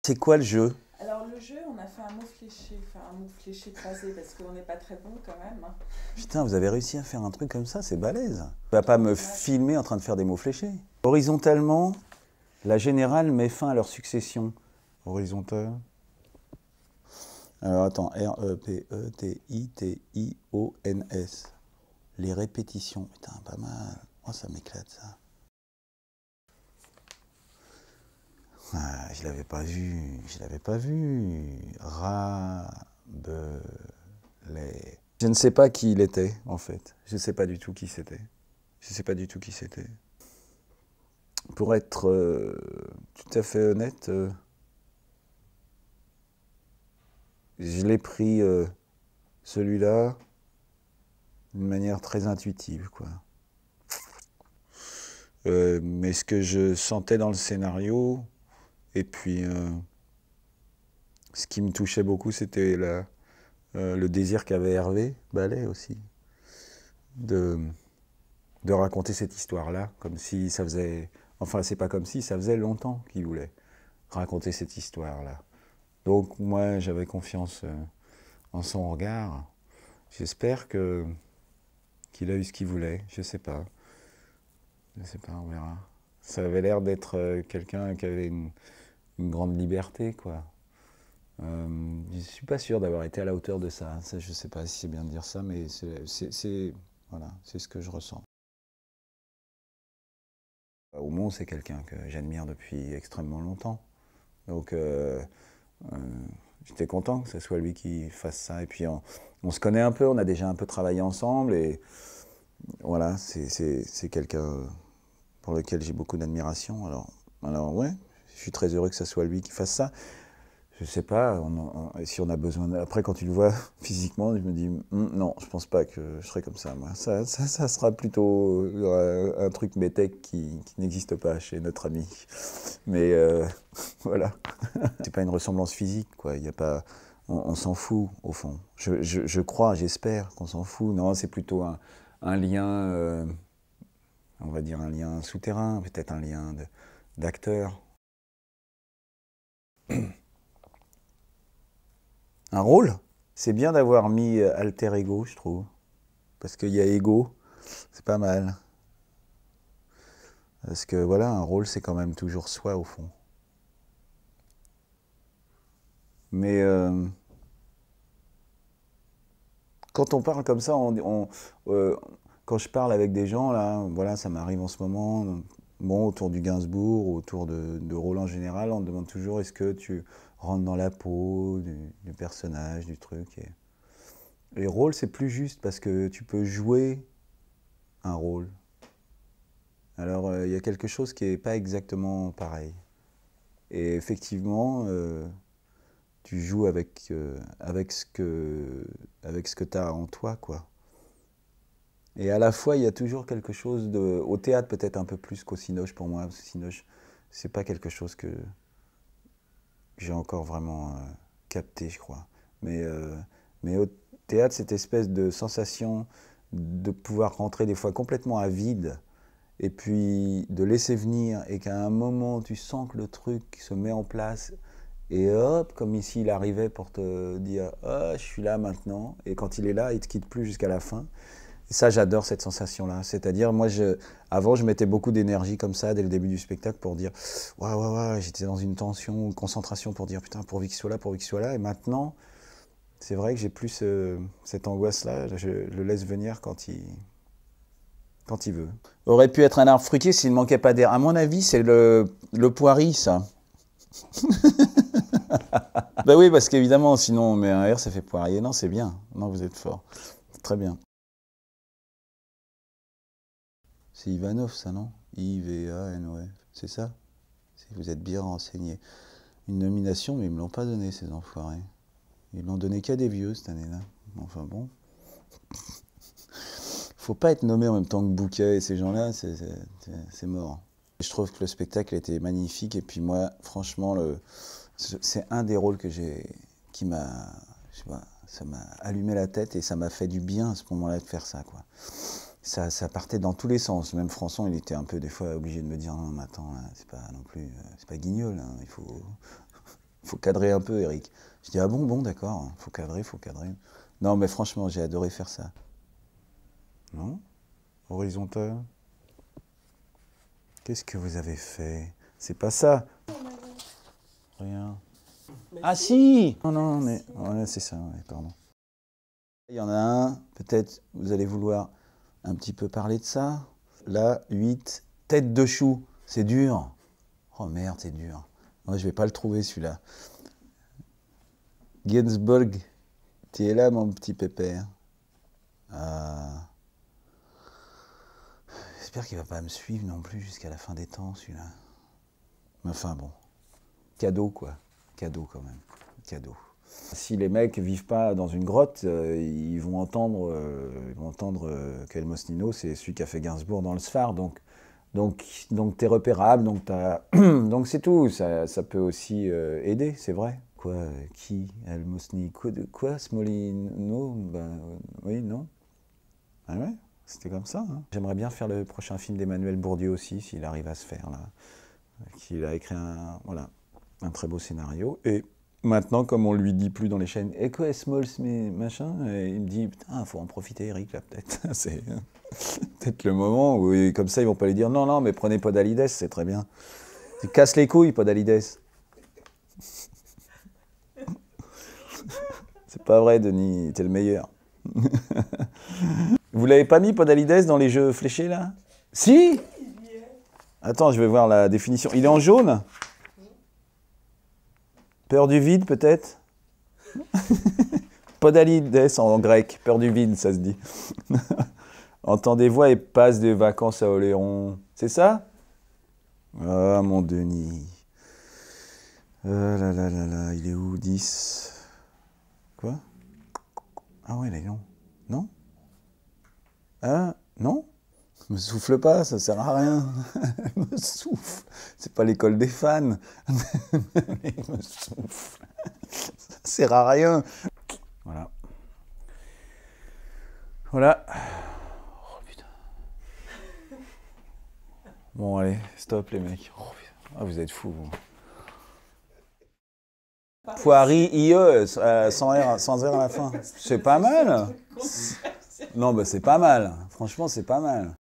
C'est quoi le jeu? Alors le jeu, on a fait un mot fléché, enfin un mot fléché croisé parce qu'on n'est pas très bon quand même, hein. Putain, vous avez réussi à faire un truc comme ça, c'est balèze. Tu vas pas me Ouais. filmer en train de faire des mots fléchés. Horizontalement, la générale met fin à leur succession. Horizontal. Alors attends, Repetions. Les répétitions. Putain, pas mal. Oh, ça m'éclate ça. Ah, je l'avais pas vu. Je l'avais pas vu. Rabelais. Je ne sais pas qui il était, en fait. Je ne sais pas du tout qui c'était. Je ne sais pas du tout qui c'était. Pour être tout à fait honnête, je l'ai pris celui-là d'une manière très intuitive, quoi. Mais ce que je sentais dans le scénario, et puis ce qui me touchait beaucoup, c'était le désir qu'avait Hervé Ballet aussi, de, de raconter cette histoire-là, comme si ça faisait... Enfin, c'est pas comme si, ça faisait longtemps qu'il voulait raconter cette histoire-là. Donc moi, j'avais confiance en son regard. J'espère qu'il a eu ce qu'il voulait. Je sais pas. Je sais pas, on verra. Ça avait l'air d'être quelqu'un qui avait une grande liberté, quoi. Je suis pas sûr d'avoir été à la hauteur de ça. Ça, je sais pas si c'est bien de dire ça, mais voilà, c'est ce que je ressens. Aumont, c'est quelqu'un que j'admire depuis extrêmement longtemps. Donc, euh, j'étais content que ce soit lui qui fasse ça. Et puis, on se connaît un peu, on a déjà un peu travaillé ensemble. Et voilà, c'est quelqu'un pour lequel j'ai beaucoup d'admiration. Alors, ouais, je suis très heureux que ce soit lui qui fasse ça. Je sais pas, si on a besoin... Après, quand tu le vois physiquement, je me dis, non, je pense pas que je serai comme ça, moi. Ça sera plutôt un truc métèque qui n'existe pas chez notre ami. Mais voilà. C'est pas une ressemblance physique, quoi. Il y a pas... On s'en fout, au fond. Je crois, j'espère qu'on s'en fout. Non, c'est plutôt un lien, on va dire un lien souterrain, peut-être un lien d'acteur. Un rôle? C'est bien d'avoir mis alter ego, je trouve. Parce qu'il y a ego, c'est pas mal. Parce que voilà, un rôle, c'est quand même toujours soi, au fond. Mais quand on parle comme ça, quand je parle avec des gens, là, voilà, ça m'arrive en ce moment, bon, autour du Gainsbourg, autour de rôle en général, on me demande toujours est-ce que tu rentres dans la peau du personnage, du truc. Et rôle, c'est plus juste parce que tu peux jouer un rôle. Alors, il y a quelque chose qui n'est pas exactement pareil. Et effectivement, tu joues avec ce que tu as en toi, quoi. Et à la fois, il y a toujours quelque chose de... Au théâtre, peut-être un peu plus qu'au Cinoche pour moi. Parce que Cinoche, c'est pas quelque chose que j'ai encore vraiment capté, je crois. Mais au théâtre, cette espèce de sensation de pouvoir rentrer des fois complètement à vide et puis de laisser venir et qu'à un moment tu sens que le truc se met en place et hop, comme ici il arrivait pour te dire oh, je suis là maintenant et quand il est là il te quitte plus jusqu'à la fin. Et ça j'adore cette sensation là, c'est-à-dire moi avant je mettais beaucoup d'énergie comme ça dès le début du spectacle pour dire ouais, j'étais dans une tension, une concentration pour dire putain pourvu qu'il soit là, pourvu qu'il soit là et maintenant c'est vrai que j'ai plus cette angoisse là, je le laisse venir quand il veut. Aurait pu être un arbre fruitier s'il ne manquait pas d'air. À mon avis, c'est le poiris, ça. Ben oui, parce qu'évidemment, sinon on met un R, ça fait poirier. Non, c'est bien. Non, vous êtes fort. Très bien. C'est Ivanov, ça, non? Ivanov. C'est ça? Si vous êtes bien renseigné. Une nomination, mais ils me l'ont pas donné, ces enfoirés. Ils l'ont donné qu'à des vieux, cette année-là. Enfin bon. Faut pas être nommé en même temps que Bouquet et ces gens-là, c'est mort. Je trouve que le spectacle était magnifique et puis moi, franchement, c'est un des rôles qui m'a, je sais pas, ça m'a allumé la tête et ça m'a fait du bien à ce moment-là de faire ça, quoi. Ça partait dans tous les sens. Même François, il était un peu des fois obligé de me dire non, mais attends, c'est pas non plus, c'est pas Guignol, hein, faut cadrer un peu, Eric. Je dis, ah bon, d'accord, faut cadrer, faut cadrer. Non, mais franchement, j'ai adoré faire ça. Non? Horizontal. Qu'est-ce que vous avez fait? C'est pas ça. Rien. Ah si! Non, mais... Ouais, c'est ça, ouais, pardon. Il y en a un, peut-être vous allez vouloir un petit peu parler de ça. Là, 8, tête de chou. C'est dur. Oh merde, c'est dur. Moi, je vais pas le trouver, celui-là. Gainsbourg, tu es là, mon petit pépère. J'espère qu'il va pas me suivre non plus jusqu'à la fin des temps, celui-là. Mais enfin, bon. Cadeau, quoi. Cadeau, quand même. Cadeau. Si les mecs vivent pas dans une grotte, ils vont entendre qu'El Mosnino, c'est celui qui a fait Gainsbourg dans le Sphare. Donc t'es repérable, donc c'est tout. Ça peut aussi aider, c'est vrai. Quoi? Qui? El Mosni? Quoi? Smolino? Ben, oui, non? Ah ouais? C'était comme ça. Hein. J'aimerais bien faire le prochain film d'Emmanuel Bourdieu aussi, s'il arrive à se faire là. Qu'il a écrit un très beau scénario. Et maintenant, comme on lui dit plus dans les chaînes, et quoi, Smalls, mais machin, et il me dit, putain, faut en profiter, Eric, là, peut-être. C'est peut-être le moment où, comme ça, ils vont pas lui dire, non, mais prenez Podalides, c'est très bien. Tu casses les couilles, Podalides. C'est pas vrai, Denis, t'es le meilleur. Vous l'avez pas mis, Podalides, dans les jeux fléchés, là? Si? Attends, je vais voir la définition. Il est en jaune? Peur du vide, peut-être? Podalides en grec, peur du vide, ça se dit. Entend des voix et passe des vacances à Oléron. C'est ça? Ah, mon Denis. Là, il est où? 10. Quoi? Ah ouais, il est long. Non? Ah, non? Me souffle pas, ça sert à rien. Me souffle. C'est pas l'école des fans. Me souffle. Ça sert à rien. Voilà. Voilà. Oh putain. Bon allez, stop les mecs. Oh, putain. Ah, vous êtes fous. Vous. Poiri IE, sans R à la fin. C'est pas mal. Non, bah c'est pas mal. Franchement, c'est pas mal.